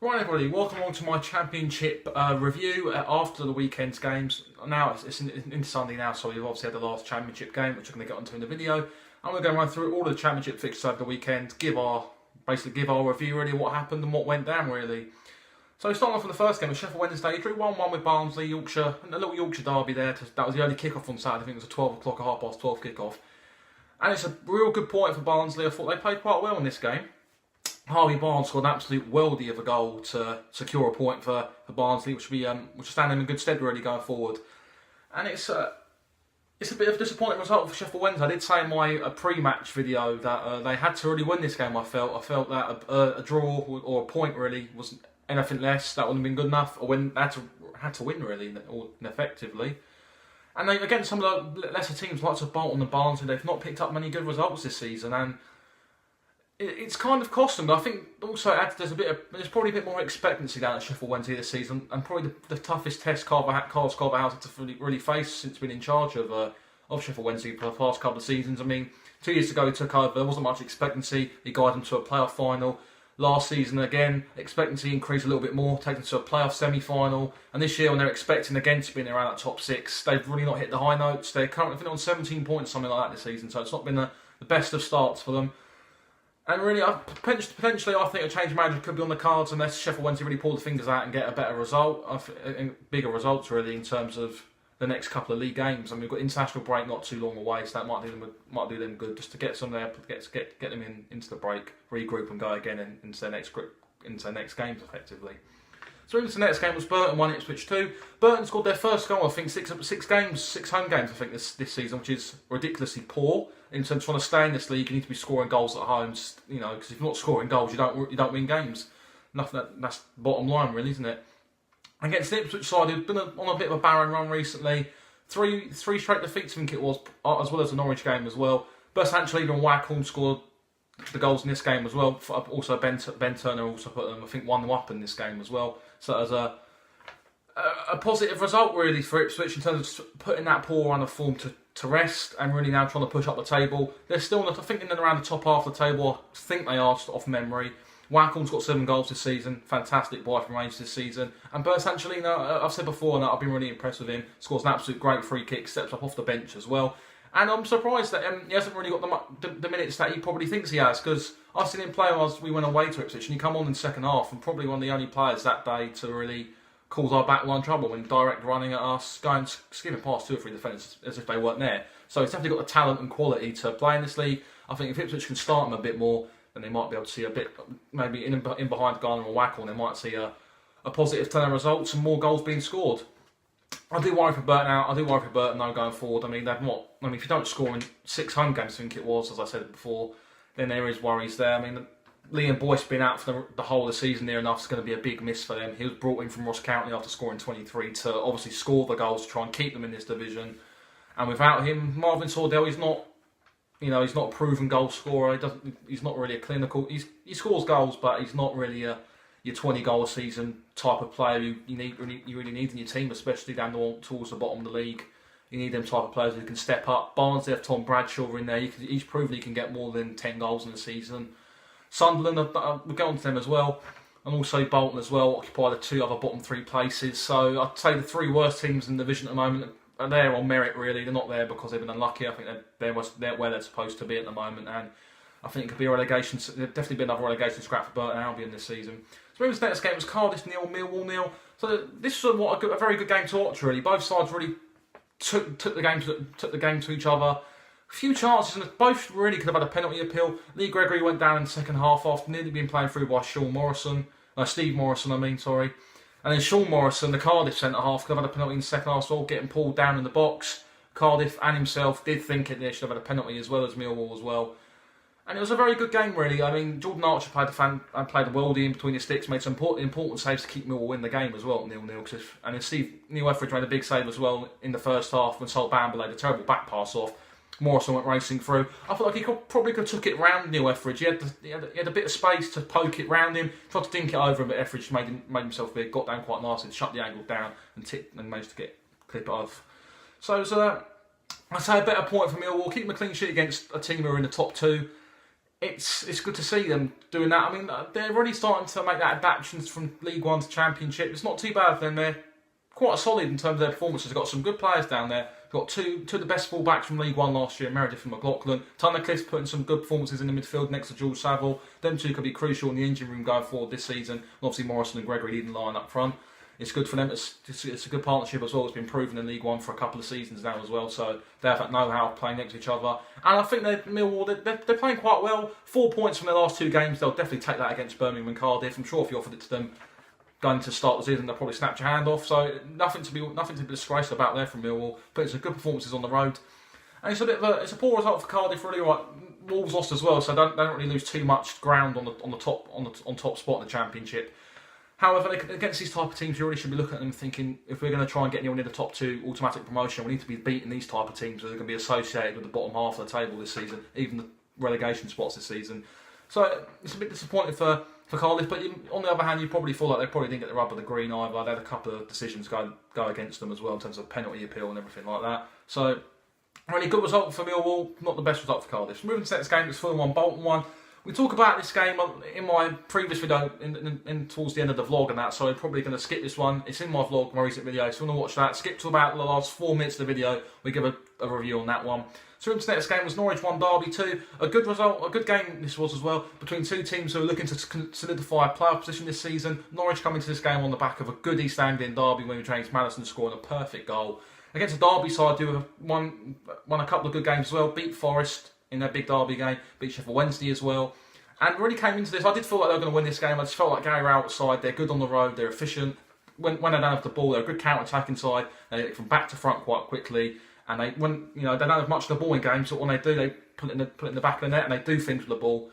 Right, everybody, welcome along to my championship review after the weekend's games. Now it's into Sunday now, so we've obviously had the last championship game, which I'm going to get onto in the video. I'm going to go run through all the championship fixtures over the weekend, give our review really what happened and what went down really. So starting off with the first game, Sheffield Wednesday drew 1-1 with Barnsley, Yorkshire, and a little Yorkshire derby there. That was the only kick-off on Saturday. I think it was a 12 o'clock, 12:30 kick-off, and it's a real good point for Barnsley. I thought they played quite well in this game. Harvey Barnes scored an absolute worldie of a goal to secure a point for Barnsley, which will stand them in good stead really going forward. And it's a bit of a disappointing result for Sheffield Wednesday. I did say in my pre-match video that they had to really win this game. I felt that a draw or a point really was anything less. That wouldn't have been good enough. Or when they had to win really, or effectively. And they, against some of the lesser teams, like Bolton and Barnsley, they've not picked up many good results this season. And it's kind of cost them. But I think also there's probably a bit more expectancy down at Sheffield Wednesday this season, and probably the toughest test Carlos Carvalhal had to really face since being in charge of Sheffield Wednesday for the past couple of seasons. I mean, 2 years ago he took over, there wasn't much expectancy. He guided them to a playoff final. Last season again, expectancy increased a little bit more, taken to a playoff semi-final. And this year, when they're expecting again to be in around that top six, they've really not hit the high notes. They're currently on 17 points, something like that this season. So it's not been the best of starts for them. And really, potentially, I think a change of manager could be on the cards unless Sheffield Wednesday really pull the fingers out and get a better result, bigger results really in terms of the next couple of league games. I mean, we've got international break not too long away, so that might do them good just to get some there, get them into the break, regroup and go again into their next games effectively. So into the next game was Burton 1, Ipswich 2. Burton scored their first goal, I think, six home games, I think, this season, which is ridiculously poor. In terms of trying to stay in this league, you need to be scoring goals at home, you know, because if you're not scoring goals, you don't win games. That's bottom line, really, isn't it? Against the Ipswich side, who've been on a bit of a barren run recently. Three straight defeats, I think it was, as well as the Norwich game as well. Bursanchlida and Waghorn scored the goals in this game as well. Also, Ben Turner also put them, I think, 1-0 up in this game as well. So as a positive result really for Ipswich in terms of putting that poor run of form to rest and really now trying to push up the table. They're still, I think, in and around the top half of the table. I think they are, just off memory. Waghorn's got 7 goals this season. Fantastic boy from Rangers this season. And Bursanchlida, I've said before, and I've been really impressed with him. Scores an absolute great free kick, steps up off the bench as well. And I'm surprised that he hasn't really got the minutes that he probably thinks he has, because I've seen him play as we went away to Ipswich, and he come on in the second half, and probably one of the only players that day to really cause our backline trouble when direct running at us, skimming past 2 or 3 defenders as if they weren't there. So he's definitely got the talent and quality to play in this league. I think if Ipswich can start him a bit more, then they might be able to see a bit, maybe in behind Garner or Waghorn, they might see a positive turn of results and more goals being scored. I do worry for Burton out. I do worry for Burton though going forward. I mean, if you don't score in 6 home games, I think it was, as I said before, then there is worries there. I mean, Liam Boyce being out for the whole of the season near enough is going to be a big miss for them. He was brought in from Ross County after scoring 23 to obviously score the goals to try and keep them in this division. And without him, Marvin Sordell, he's not a proven goal scorer. He's not really a clinical. He scores goals, but he's not really your 20 goal a season type of player you really need in your team, especially down towards the bottom of the league. You need them type of players who can step up. Barnes, they have Tom Bradshaw in there. He's proven he can get more than 10 goals in a season. Sunderland, we'll get on to them as well. And also Bolton as well, occupy the 2 other bottom 3 places. So I'd say the 3 worst teams in the division at the moment are there on merit really. They're not there because they've been unlucky. I think they're where they're supposed to be at the moment. And I think it could be a relegation. There'll definitely be another relegation scrap for Burton Albion this season. So moving to the next game was Cardiff 0, Millwall 0. So this was a very good game to watch really. Both sides really took the game to each other. A few chances, and both really could have had a penalty appeal. Lee Gregory went down in the second half after nearly being played through by Steve Morrison. And then Sean Morrison, the Cardiff centre-half, could have had a penalty in the second half as well, getting pulled down in the box. Cardiff and himself did think they should have had a penalty as well as Millwall as well. And it was a very good game, really. I mean, Jordan Archer played a worldie in between his sticks, made some important saves to keep Millwall in the game as well, 0-0. And then Neil Etheridge made a big save as well in the first half when Sol Bamber laid a terrible back pass off. Morrison went racing through. I felt like he probably could have took it round Neil Etheridge. He had a bit of space to poke it round him, tried to dink it over him, but Etheridge made himself big, got down quite nicely, shut the angle down and managed to clip it off. So I'd say a better point for Millwall, keeping a clean sheet against a team who are in the top 2. it's good to see them doing that. I mean, they're really starting to make that adaptations from League One to Championship. It's not too bad for them. They're quite solid in terms of their performances. They've got some good players down there. They've got two of the best fullbacks from League One last year, Meredith and McLaughlin. Tunnicliffe's putting some good performances in the midfield next to Jules Saville. Them two could be crucial in the engine room going forward this season. And obviously Morrison and Gregory leading the line up front. It's good for them. It's a good partnership as well. It's been proven in League One for a couple of seasons now as well. So they have that know-how of playing next to each other. And I think Millwall, they're playing quite well. 4 points from their last 2 games. They'll definitely take that against Birmingham and Cardiff. I'm sure if you offered it to them going to start the season, they'll probably snap your hand off. So nothing to be disgraced about there from Millwall. But it's a good performances on the road. And it's a poor result for Cardiff really. Right, Wolves lost as well, so don't really lose too much ground on top spot in the Championship. However, against these type of teams, you really should be looking at them thinking, if we're going to try and get anyone in the top 2 automatic promotion, we need to be beating these type of teams that are going to be associated with the bottom half of the table this season, even the relegation spots this season. So it's a bit disappointing for Cardiff, but on the other hand, you probably feel like they probably didn't get the rub of the green either. They had a couple of decisions go against them as well in terms of penalty appeal and everything like that. So, really good result for Millwall, not the best result for Cardiff. So moving to the next game, it's Fulham 1, Bolton 1. We talk about this game in my previous video in towards the end of the vlog and that, so I'm probably going to skip this one. It's in my vlog, my recent video, so if you want to watch that, skip to about the last 4 minutes of the video, we give a review on that one. So into the next game was Norwich 1, Derby 2. A good result, a good game this was as well, between 2 teams who are looking to solidify a playoff position this season. Norwich coming to this game on the back of a good East Anglian derby when James Maddison scoring a perfect goal. Against a Derby side who have won a couple of good games as well, beat Forest in their big derby game, beat Sheffield Wednesday as well. And really came into this, I did feel like they were going to win this game. I just felt like Gary Rowett side, they're good on the road, they're efficient. When they don't have the ball, they're a good counter-attacking side. They get from back to front quite quickly. And they don't have much of the ball in games, so when they do, they put it in the back of the net and they do things with the ball.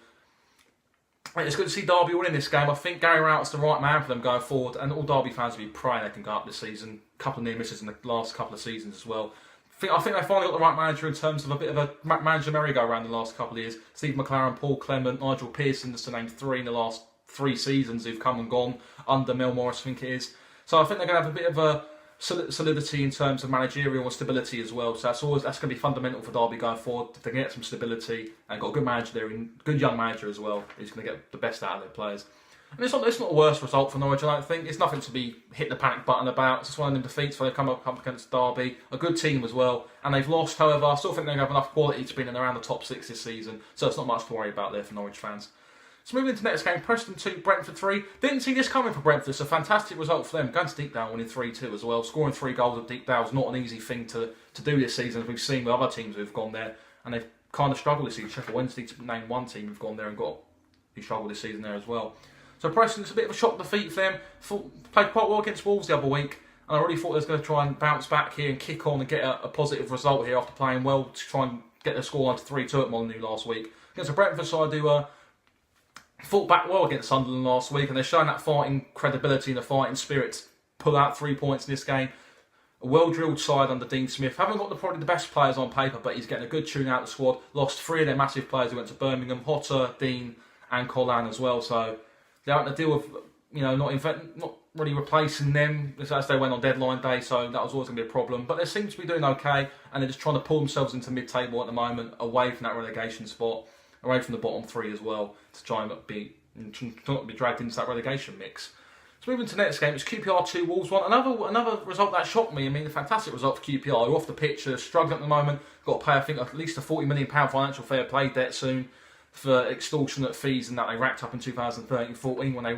And it's good to see Derby winning this game. I think Gary Rowett's the right man for them going forward, and all Derby fans will be praying they can go up this season. A couple of near misses in the last couple of seasons as well. I think they finally got the right manager in terms of a bit of a manager merry-go-round the last couple of years. Steve McLaren, Paul Clement, Nigel Pearson, just to name 3 in the last 3 seasons who've come and gone under Mel Morris, I think it is. So I think they're going to have a bit of a solidity in terms of managerial and stability as well. So that's going to be fundamental for Derby going forward. If they can get some stability and got a good manager there, and good young manager as well, who's going to get the best out of their players. And it's not a worse result for Norwich, I don't think. It's nothing to be hit the panic button about. It's just one of them defeats where they come up against Derby. A good team as well. And they've lost, however. I still think they have enough quality to be in and around the top 6 this season. So it's not much to worry about there for Norwich fans. So moving into the next game, Preston 2, Brentford 3. Didn't see this coming for Brentford. It's a fantastic result for them. Going to Deepdale winning 3-2 as well. Scoring 3 goals at Deepdale is not an easy thing to do this season, as we've seen with other teams who've gone there. And they've kind of struggled this season. Sheffield Wednesday, to name one team who've gone there and who struggled this season there as well. So Preston, it's a bit of a shock defeat for them. Played quite well against Wolves the other week. And I really thought they was going to try and bounce back here and kick on and get a positive result here after playing well to try and get their scoreline to 3-2 at Molineux last week. Against a Brentford side who fought back well against Sunderland last week, and they're showing that fighting credibility and the fighting spirit to pull out 3 points in this game. A well-drilled side under Dean Smith. Haven't got probably the best players on paper, but he's getting a good tune out of the squad. Lost 3 of their massive players who went to Birmingham, Hotter, Dean and Collan as well. So they're having to deal with, not really replacing them as they went on deadline day, so that was always going to be a problem. But they seem to be doing okay, and they're just trying to pull themselves into mid-table at the moment, away from that relegation spot, away from the bottom 3 as well, to try and not be dragged into that relegation mix. So moving to the next game, it's QPR 2, Wolves 1. Another result that shocked me. I mean, a fantastic result for QPR, who off the pitch are struggling at the moment. Got to pay, I think, at least a £40 million financial fair play debt soon for extortionate fees and that they racked up in 2013-14 when they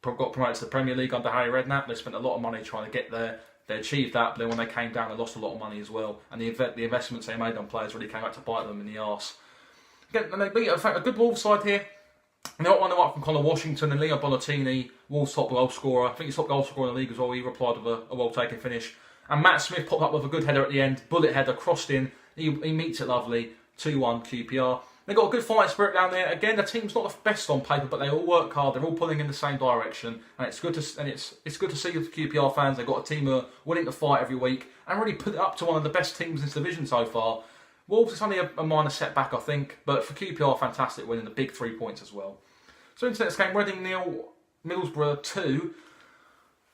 got promoted to the Premier League under Harry Redknapp. They spent a lot of money trying to get there. They achieved that, but then when they came down, they lost a lot of money as well. And the investments they made on players really came back to bite them in the arse. And they beat a good Wolves side here. And they got 1-0 up from Connor Washington and Leo Bonatini, Wolves' top goal scorer. I think he's top goal scorer in the league as well. He replied with a well-taken finish. And Matt Smith popped up with a good header at the end. Bullet header, crossed in. He meets it lovely. 2-1 QPR. They've got a good fighting spirit down there. Again, the team's not the best on paper, but they all work hard. They're all pulling in the same direction, and it's good to see the QPR fans. They've got a team who are willing to fight every week and really put it up to one of the best teams in this division so far. Wolves, it's only a minor setback, I think, but for QPR, fantastic winning the big 3 points as well. So into the next game, Reading 0, Middlesbrough 2.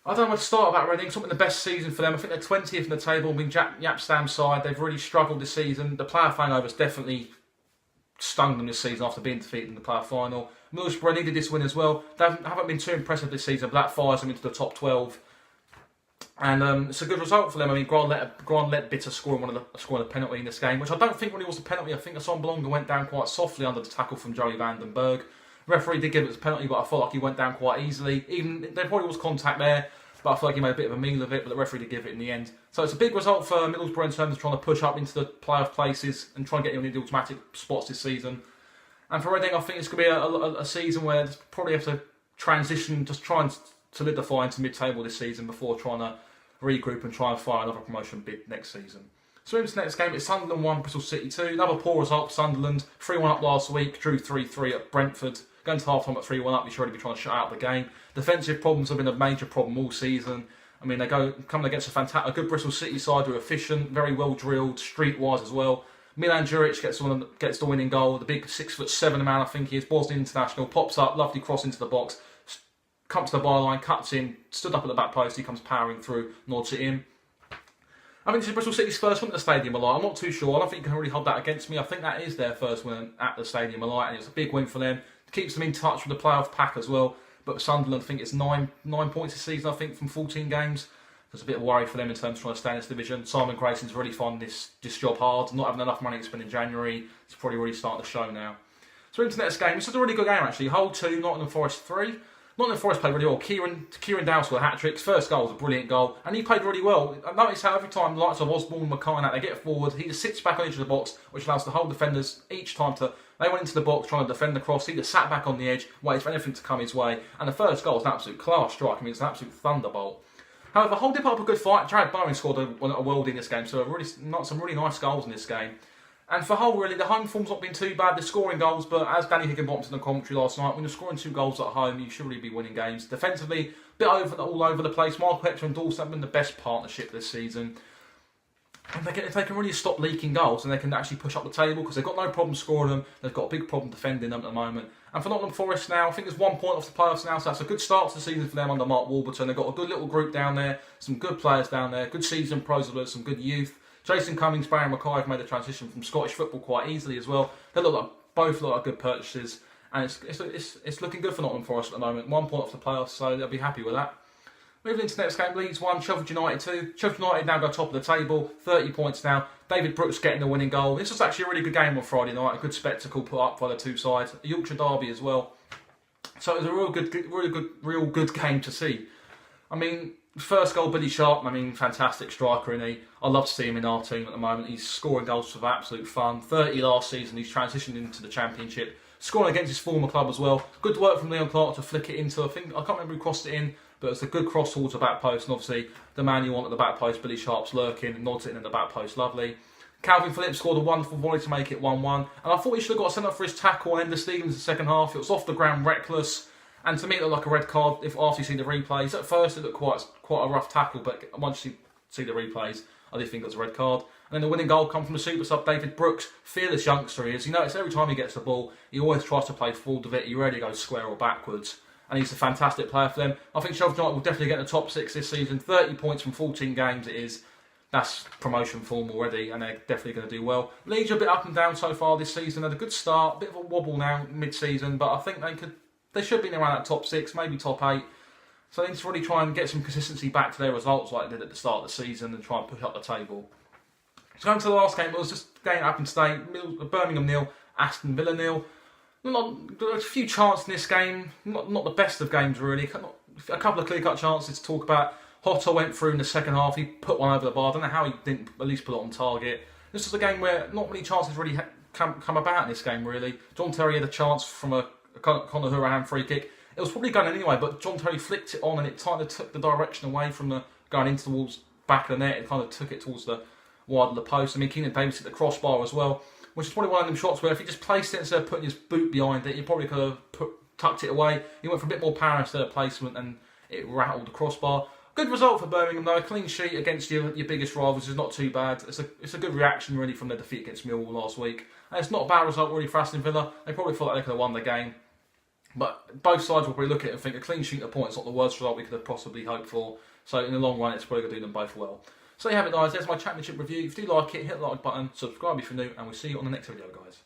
I don't know where to start about Reading. It's not been the best season for them. I think they're 20th in the table. Been Jaap Stam's side. They've really struggled this season. The player hangover's definitely stung them this season after being defeated in the playoff final. Middlesbrough needed this win as well. They haven't been too impressive this season, but that fires them into the top 12. And it's a good result for them. I mean, Grant Leadbitter scoring a penalty in this game, which I don't think really was a penalty. I think Hassan Blonga went down quite softly under the tackle from Joey Vandenberg. Referee did give it a penalty, but I felt like he went down quite easily. Even there probably was contact there, but I feel like he made a bit of a meal of it. But the referee did give it in the end. So it's a big result for Middlesbrough in terms of trying to push up into the playoff places and try and get in the automatic spots this season. And for Reading, I think it's going to be a season where they probably have to transition, just try and solidify into mid-table this season before trying to regroup and try and fire another promotion bid next season. So into the next game, it's Sunderland 1, Bristol City 2. Another poor result for Sunderland. 3-1 up last week, drew 3-3 at Brentford. Going to half-time at 3-1 up, you should already be trying to shut out the game. Defensive problems have been a major problem all season. I mean, they coming against a good Bristol City side who are efficient, very well drilled, streetwise as well. Milan Djuric gets the winning goal. The big 6'7" man, I think he is, Bosnian international, pops up, lovely cross into the box, comes to the byline, cuts in, stood up at the back post, he comes powering through, nods it in. I think this is Bristol City's first win at the Stadium of Light. I'm not too sure. I don't think you can really hold that against me. I think that is their first win at the Stadium of Light, and it's a big win for them. It keeps them in touch with the playoff pack as well. But for Sunderland, I think it's 9 points this season, I think, from 14 games. There's a bit of worry for them in terms of trying to stay in this division. Simon Grayson's really finding this job hard. Not having enough money to spend in January. It's probably really starting to show now. So into the next game. This was a really good game, actually. Hull 2, Nottingham Forest 3. Nottingham Forest played really well. Kieran Dow scored a hat-trick. First goal was a brilliant goal. And he played really well. I noticed how every time the likes of Osborne, McKay, they get forward, he just sits back on the edge of the box, which allows the whole defenders each time they went into the box trying to defend the cross. He just sat back on the edge, waited for anything to come his way. And the first goal was an absolute class strike. I mean, it's an absolute thunderbolt. However, Hull did put up a good fight. Jared Bowen scored a worldie in this game, so some really nice goals in this game. And for Hull, really, the home form's not been too bad. They're scoring goals, but as Danny Higginbottom said in the commentary last night, when you're scoring 2 goals at home, you should really be winning games. Defensively, a bit all over the place. Michael Hector and Dawson have been the best partnership this season. And if they can really stop leaking goals, then they can actually push up the table, because they've got no problem scoring them. They've got a big problem defending them at the moment. And for Nottingham Forest now, I think there's 1 point off the playoffs now, so that's a good start to the season for them under Mark Warburton. They've got a good little group down there, some good players down there, good season pros as well, some good youth. Jason Cummings, Barry McKay have made the transition from Scottish football quite easily as well. They both look like good purchases, and it's looking good for Nottingham Forest at the moment. 1 point off the playoffs, so they'll be happy with that. Moving into the next game, Leeds 1, Sheffield United 2. Sheffield United now go top of the table, 30 points now. David Brooks getting the winning goal. This was actually a really good game on Friday night, a good spectacle put up by the two sides. A Yorkshire derby as well. So it was a real good game to see. I mean, first goal, Billy Sharp, fantastic striker, isn't he? I love to see him in our team at the moment. He's scoring goals for absolute fun. 30 last season, he's transitioned into the Championship. Scoring against his former club as well. Good work from Leon Clark to flick it into, I can't remember who crossed it in, but it's a good cross towards the back post, and obviously the man you want at the back post, Billy Sharp's lurking, nods it in at the back post, lovely. Calvin Phillips scored a wonderful volley to make it 1-1, and I thought he should have got sent up for his tackle on Ender Stevens in the second half. It was off the ground, reckless, and to me it looked like a red card after you see the replays. At first it looked quite a rough tackle, but once you see the replays, I do think it was a red card. And then the winning goal come from the super sub, David Brooks, fearless youngster he is. You notice every time he gets the ball, he always tries to play full of it, he rarely goes square or backwards. And he's a fantastic player for them. I think Sheffield United will definitely get in the top 6 this season. 30 points from 14 games it is. That's promotion form already, and they're definitely going to do well. Leeds are a bit up and down so far this season. They had a good start, a bit of a wobble now mid-season, but I think they should be around that top 6, maybe top 8. So they need to really try and get some consistency back to their results like they did at the start of the season and try and push up the table. So going to the last game, it was just a game up in state. Birmingham 0, Aston Villa 0. A few chances in this game, not the best of games really. A couple of clear-cut chances to talk about. Hotter went through in the second half, he put one over the bar. I don't know how he didn't at least put it on target. This was a game where not many chances really come about in this game really. John Terry had a chance from a Conor Hourihane free kick. It was probably going anyway, but John Terry flicked it on and it kind of took the direction away from going into towards back of the net. It kind of took it towards the wide of the post. Keenan Davis hit the crossbar as well, which is probably one of them shots where if he just placed it instead of putting his boot behind it, he probably could have tucked it away. He went for a bit more power instead of placement and it rattled the crossbar. Good result for Birmingham though. A clean sheet against your biggest rivals is not too bad. It's a good reaction really from their defeat against Millwall last week. And it's not a bad result really for Aston Villa. They probably thought they could have won the game. But both sides will probably look at it and think a clean sheet of points is not the worst result we could have possibly hoped for. So in the long run it's probably going to do them both well. So you have it guys, there's my championship review. If you do like it, hit the like button, subscribe if you're new, and we'll see you on the next video guys.